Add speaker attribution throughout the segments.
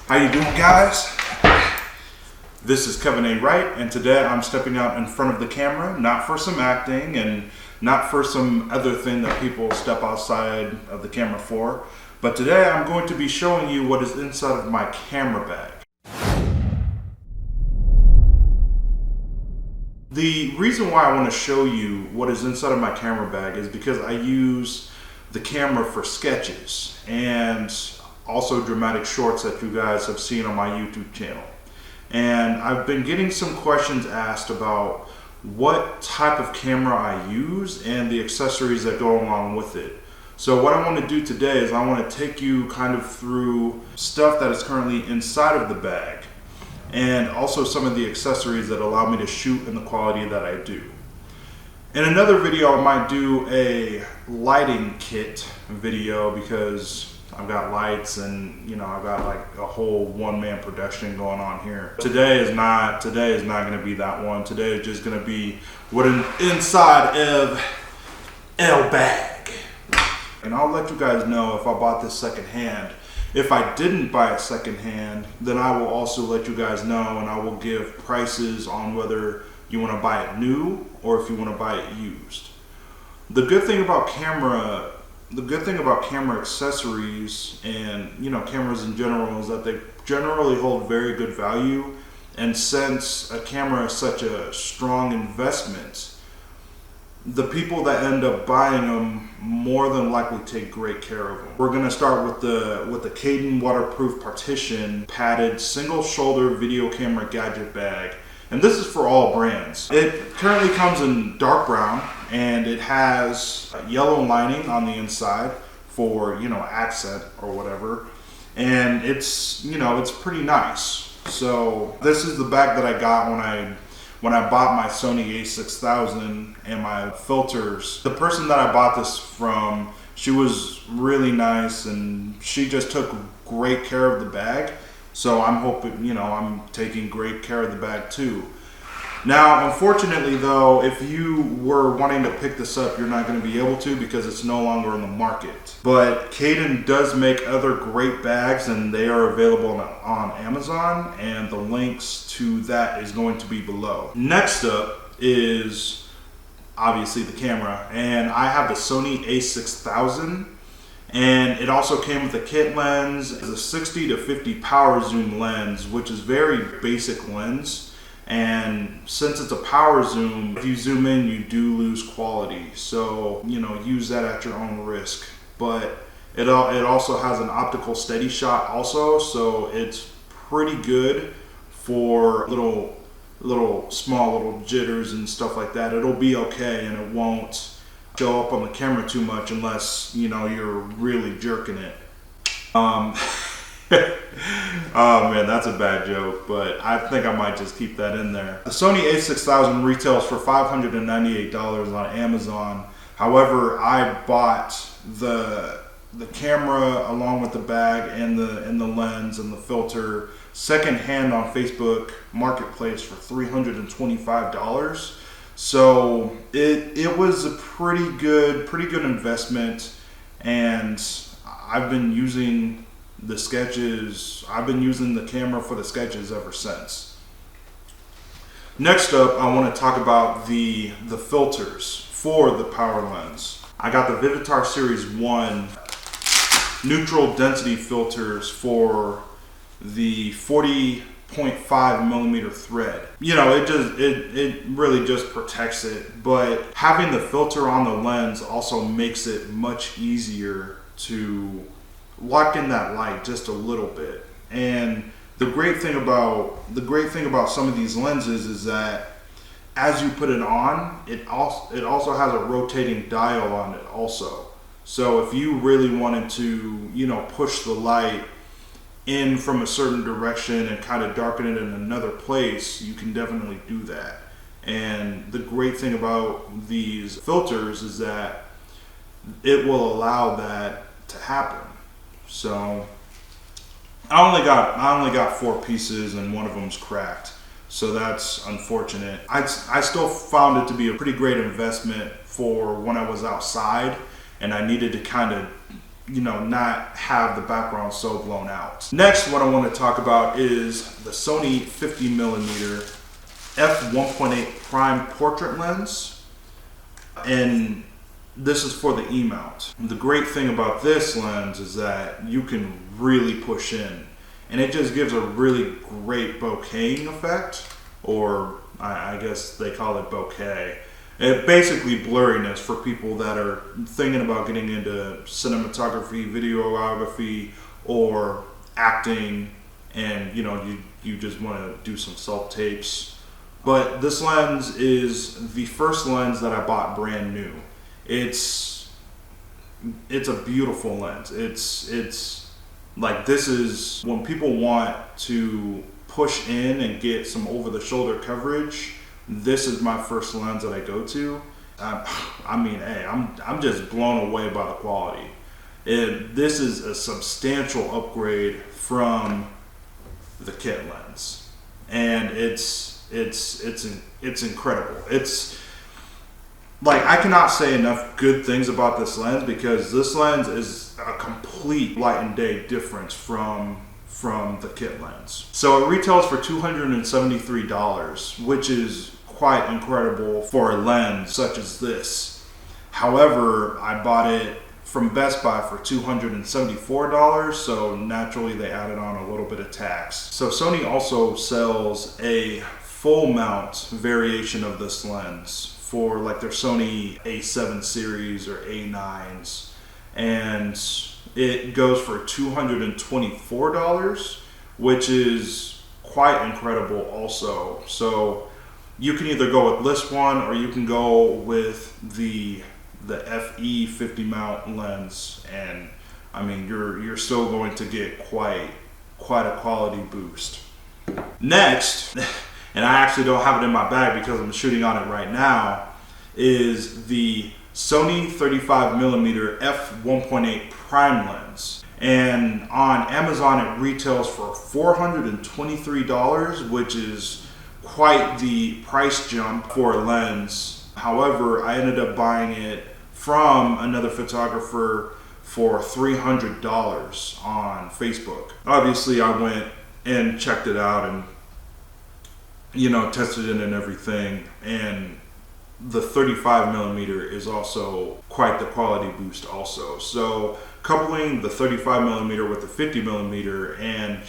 Speaker 1: How you doing, guys? This is Kevin A. Wright, and today I'm stepping out in front of the camera, not for some acting and not for some other thing that people step outside of the camera for, but today I'm going to be showing you what is inside of my camera bag. The reason why I want to show you what is inside of my camera bag is because I use the camera for sketches and also dramatic shorts that you guys have seen on my YouTube channel. And I've been getting some questions asked about what type of camera I use and the accessories that go along with it. So what I want to do today is I want to take you kind of through stuff that is currently inside of the bag and also some of the accessories that allow me to shoot in the quality that I do. In another video I might do a lighting kit video because I've got lights and I've got like a whole one-man production going on here. Today is not going to be that one. Today is just going to be what inside of L bag. And I'll let you guys know if I bought this secondhand. If I didn't buy it secondhand, then I will also let you guys know, and I will give prices on whether you want to buy it new or if you want to buy it used. The good thing about camera accessories and cameras in general is that they generally hold very good value, and since a camera is such a strong investment, the people that end up buying them more than likely take great care of them. We're going to start with the Caden waterproof partition padded single shoulder video camera gadget bag, and this is for all brands. It currently comes in dark brown and it has a yellow lining on the inside for accent or whatever, and it's it's pretty nice. So this is the bag that I got when I bought my Sony a6000 and my filters. The person that I bought this from, she was really nice and she just took great care of the bag. So I'm hoping, I'm taking great care of the bag too. Now, unfortunately though, if you were wanting to pick this up, you're not going to be able to because it's no longer in the market. But Caden does make other great bags and they are available on Amazon, and the links to that is going to be below. Next up is obviously the camera, and I have the Sony a6000. And it also came with a kit lens, a 60 to 50 power zoom lens, which is very basic lens. And since it's a power zoom, if you zoom in, you do lose quality. So, use that at your own risk. But it also has an optical steady shot also, so it's pretty good for small little jitters and stuff like that. It'll be okay, and it won't show up on the camera too much unless you're really jerking it. Oh man, that's a bad joke, but I think I might just keep that in there. The Sony a6000 retails for $598 on Amazon. However, I bought the camera along with the bag and the lens and the filter secondhand on Facebook Marketplace for $325. So it was a pretty good investment, and I've been using the camera for the sketches ever since. Next up, I want to talk about the filters for the power lens. I got the Vivitar Series 1 neutral density filters for the 40.5 millimeter thread. It really just protects it, but having the filter on the lens also makes it much easier to lock in that light just a little bit. And the great thing about some of these lenses is that as you put it on, it also has a rotating dial on it also. So if you really wanted to push the light in from a certain direction and kind of darken it in another place, you can definitely do that. And the great thing about these filters is that it will allow that to happen. So I only got 4 pieces and one of them's cracked, so that's unfortunate. I still found it to be a pretty great investment for when I was outside and I needed to kind of not have the background so blown out. Next, what I want to talk about is the Sony 50mm f1.8 prime portrait lens, and this is for the E-mount. The great thing about this lens is that you can really push in, and it just gives a really great bokehing effect, or I guess they call it bokeh. It basically blurriness for people that are thinking about getting into cinematography, videography, or acting, and you just want to do some self-tapes. But this lens is the first lens that I bought brand new. It's a beautiful lens. It's like, this is when people want to push in and get some over-the-shoulder coverage. This is my first lens that I go to. I'm just blown away by the quality. This is a substantial upgrade from the kit lens, and it's incredible. It's like, I cannot say enough good things about this lens, because this lens is a complete light and day difference from the kit lens. So it retails for $273, which is quite incredible for a lens such as this. However, I bought it from Best Buy for $274, so naturally they added on a little bit of tax. So Sony also sells a full mount variation of this lens for like their Sony A7 series or A9s, and it goes for $224, which is quite incredible also. So you can either go with this one, or you can go with the FE 50 mount lens, and I mean, you're still going to get quite a quality boost. Next, and I actually don't have it in my bag because I'm shooting on it right now, is the Sony 35mm f1.8 prime lens. And on Amazon it retails for $423, which is quite the price jump for a lens. However, I ended up buying it from another photographer for $300 on Facebook. Obviously, I went and checked it out and tested it and everything, and the 35mm is also quite the quality boost also. So coupling the 35mm with the 50mm, and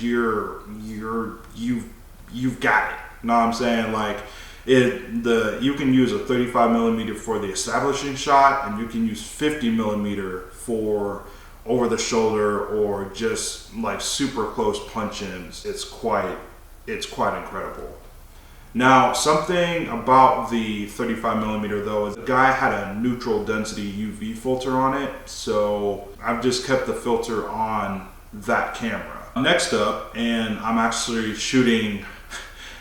Speaker 1: you've got it. You know what I'm saying? Like, you can use a 35mm for the establishing shot, and you can use 50mm for over the shoulder or just like super close punch-ins. It's quite incredible. Now, something about the 35mm though is the guy had a neutral density UV filter on it, so I've just kept the filter on that camera. Next up, and I'm actually shooting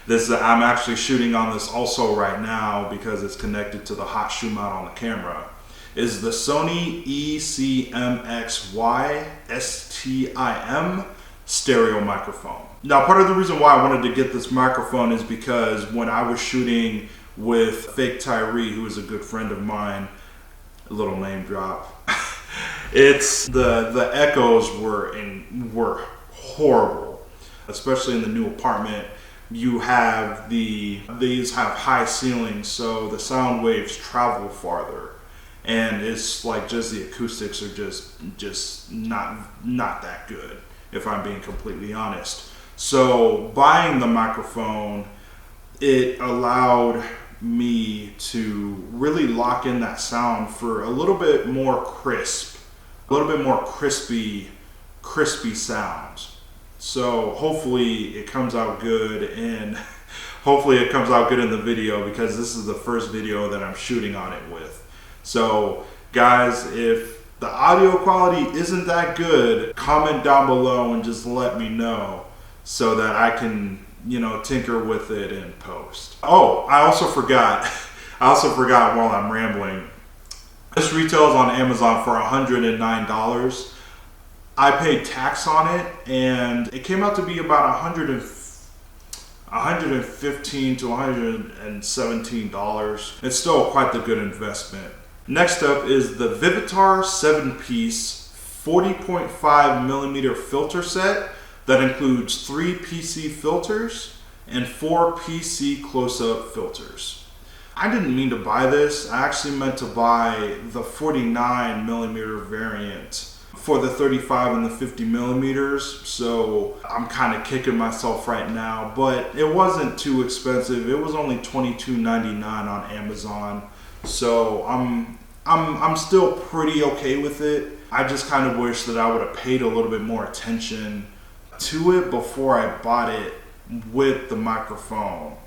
Speaker 1: on this also right now because it's connected to the hot shoe mount on the camera, is the Sony ECMXY STIM stereo microphone. Now, part of the reason why I wanted to get this microphone is because when I was shooting with Fake Tyree, who is a good friend of mine, a little name drop, it's the echoes were horrible, especially in the new apartment. These have high ceilings, so the sound waves travel farther, and it's like just the acoustics are just not that good, if I'm being completely honest. So buying the microphone, it allowed me to really lock in that sound for a little bit more crispy sound. So hopefully it comes out good, and hopefully it comes out good in the video, because this is the first video that I'm shooting on it with. So guys, if the audio quality isn't that good, comment down below and just let me know so that I can, tinker with it in post. Oh, I also forgot while I'm rambling. This retails on Amazon for $109. I paid tax on it, and it came out to be about $115 to $117. It's still quite the good investment. Next up is the Vivitar 7-piece 40.5 millimeter filter set that includes 3 PC filters and 4 PC close-up filters. I didn't mean to buy this. I actually meant to buy the 49 millimeter variant for the 35 and the 50 millimeters. So I'm kind of kicking myself right now, but it wasn't too expensive. It was only $22.99 on Amazon. So I'm still pretty okay with it. I just kind of wish that I would have paid a little bit more attention to it before I bought it with the microphone.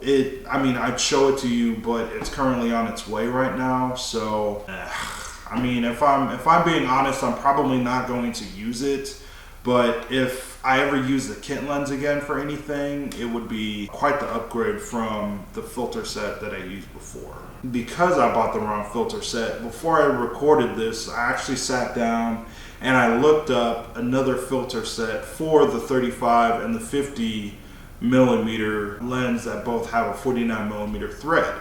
Speaker 1: I'd show it to you, but it's currently on its way right now. So, if I'm being honest, I'm probably not going to use it. But if I ever use the kit lens again for anything, it would be quite the upgrade from the filter set that I used before. Because I bought the wrong filter set, before I recorded this, I actually sat down and I looked up another filter set for the 35 and the 50 millimeter lens that both have a 49 millimeter thread.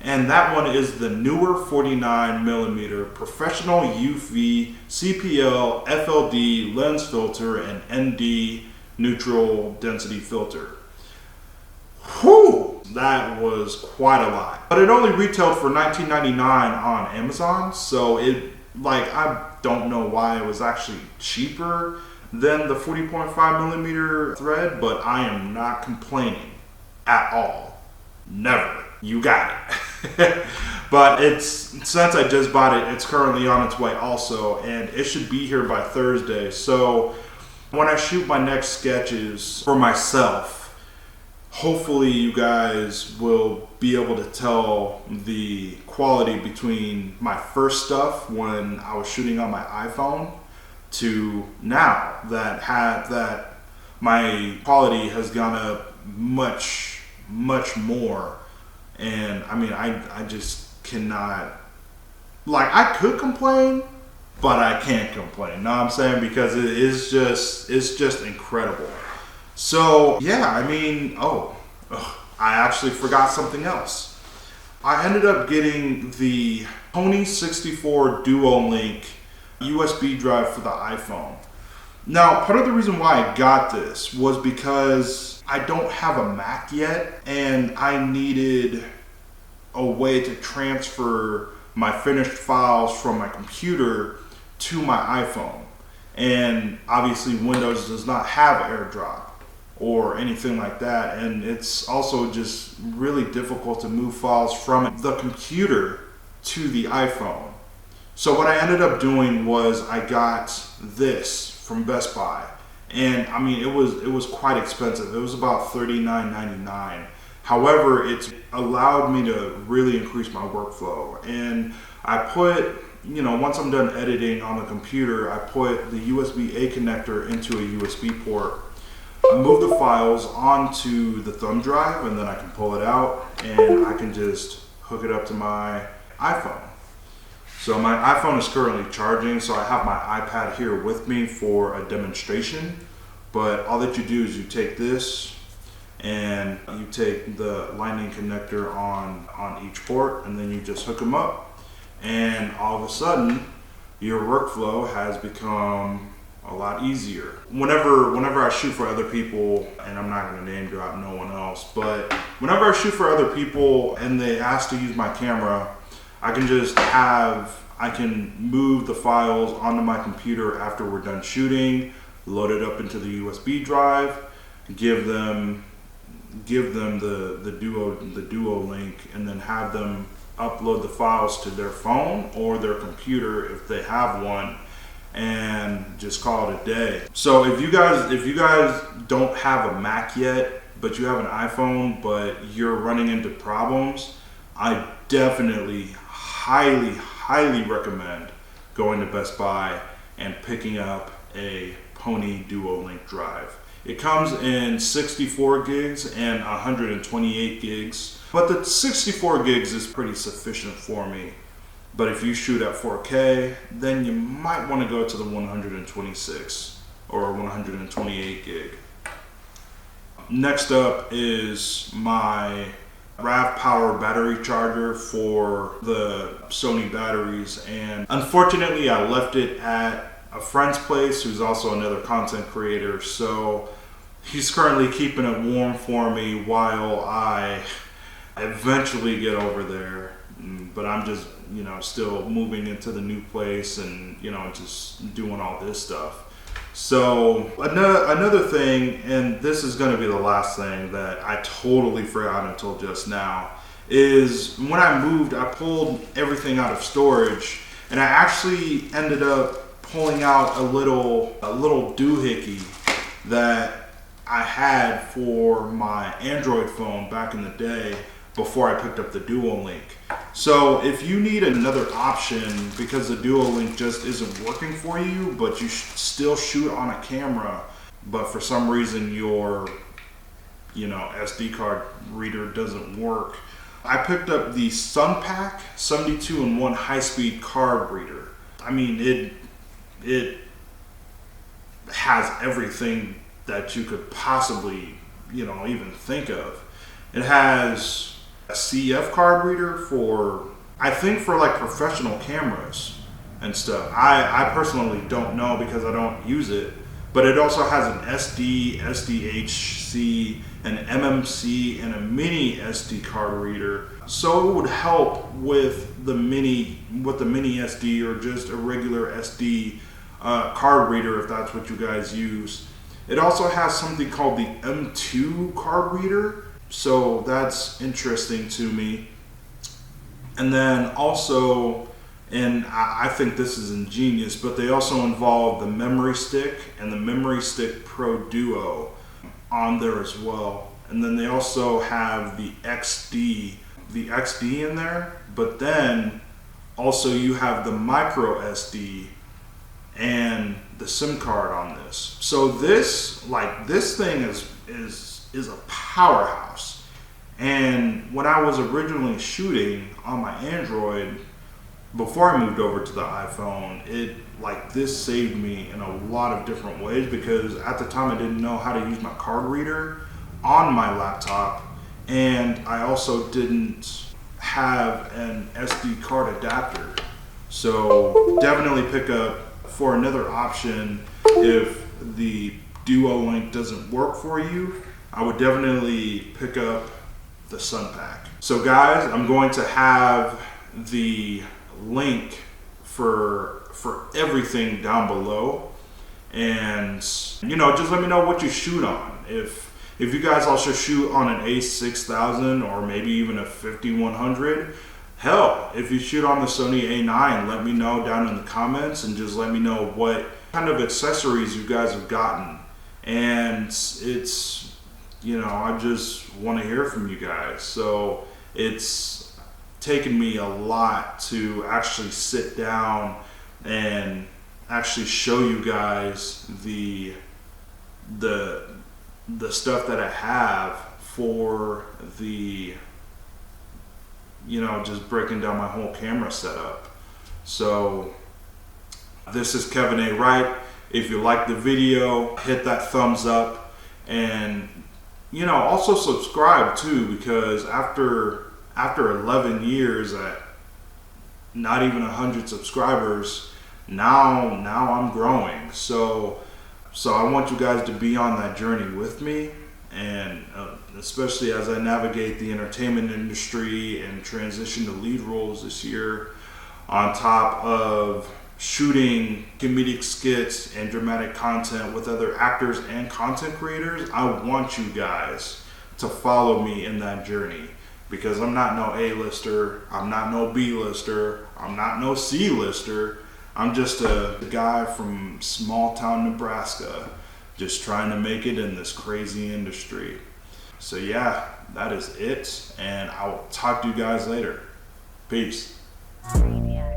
Speaker 1: And that one is the newer 49 millimeter professional UV CPL FLD lens filter and ND neutral density filter. Whew, that was quite a lot. But it only retailed for $19.99 on Amazon, so I don't know why it was actually cheaper than the 40.5 millimeter thread, but I am not complaining at all. Never. You got it. But since I just bought it, it's currently on its way also, and it should be here by Thursday. So when I shoot my next sketches for myself, hopefully you guys will be able to tell the quality between my first stuff when I was shooting on my iPhone to now that my quality has gone up much more. And I just cannot, I could complain, but I can't complain. Know what I'm saying? Because it's just incredible. So yeah, I actually forgot something else. I ended up getting the Sony 64 Duo Link USB drive for the iPhone. Now, part of the reason why I got this was because I don't have a Mac yet, and I needed a way to transfer my finished files from my computer to my iPhone. And obviously Windows does not have AirDrop or anything like that, and it's also just really difficult to move files from the computer to the iPhone. So what I ended up doing was I got this from Best Buy, and it was quite expensive. It was about $39.99. However, it allowed me to really increase my workflow, and I put, once I'm done editing on the computer, I put the USB-A connector into a USB port, move the files onto the thumb drive, and then I can pull it out and I can just hook it up to my iPhone. So my iPhone is currently charging, so I have my iPad here with me for a demonstration. But all that you do is you take this and you take the lightning connector on each port, and then you just hook them up. And all of a sudden, your workflow has become a lot easier. Whenever I shoot for other people, and I'm not going to name drop no one else, but whenever I shoot for other people and they ask to use my camera, I can move the files onto my computer after we're done shooting, load it up into the USB drive, give them the Duo link, and then have them upload the files to their phone or their computer if they have one, and just call it a day. So if you guys don't have a Mac yet, but you have an iPhone, but you're running into problems, I definitely highly recommend going to Best Buy and picking up a Pony Duo Link drive. It comes in 64 gigs and 128 gigs, but the 64 gigs is pretty sufficient for me. But if you shoot at 4K, then you might want to go to the 126 or 128 gig. Next up is my RAV power battery charger for the Sony batteries, and unfortunately I left it at a friend's place who's also another content creator. So he's currently keeping it warm for me while I eventually get over there. But I'm just, still moving into the new place and, just doing all this stuff. So another thing, and this is going to be the last thing that I totally forgot until just now, is when I moved, I pulled everything out of storage, and I actually ended up pulling out a little doohickey that I had for my Android phone back in the day before I picked up the Duolink. So if you need another option because the Duolink just isn't working for you, but you still shoot on a camera, but for some reason your SD card reader doesn't work, I picked up the SunPack 72-in-1 high-speed card reader. I mean, it has everything that you could possibly, even think of. It has a CF card reader for like professional cameras and stuff. I personally don't know because I don't use it, but it also has an SD, SDHC, an MMC, and a mini SD card reader. So it would help with the mini SD or just a regular SD card reader if that's what you guys use. It also has something called the M2 card reader. So that's interesting to me. And then also, and I think this is ingenious, but they also involve the Memory Stick and the Memory Stick Pro Duo on there as well. And then they also have the XD in there, but then also you have the micro SD and the SIM card on this. So this thing is a powerhouse. And when I was originally shooting on my Android, before I moved over to the iPhone, this saved me in a lot of different ways, because at the time I didn't know how to use my card reader on my laptop, and I also didn't have an SD card adapter. So definitely pick up for another option if the Duolink doesn't work for you. I would definitely pick up the SunPack. So guys, I'm going to have the link for everything down below, and just let me know what you shoot on. If you guys also shoot on an A6000 or maybe even a 5100, hell, if you shoot on the Sony A9, let me know down in the comments, and just let me know what kind of accessories you guys have gotten. And it's I just want to hear from you guys. So it's taken me a lot to actually sit down and actually show you guys the stuff that I have for the just breaking down my whole camera setup. So this is Kevin A. Wright. If you like the video, hit that thumbs up, and also subscribe too, because after 11 years at not even 100 subscribers, now I'm growing. So I want you guys to be on that journey with me, and especially as I navigate the entertainment industry and transition to lead roles this year, on top of shooting comedic skits and dramatic content with other actors and content creators. I want you guys to follow me in that journey, because I'm not no A-lister, I'm not no B-lister, I'm not no C-lister. I'm just a guy from small town Nebraska, just trying to make it in this crazy industry. So yeah, that is it, and I will talk to you guys later. Peace.
Speaker 2: Arabia.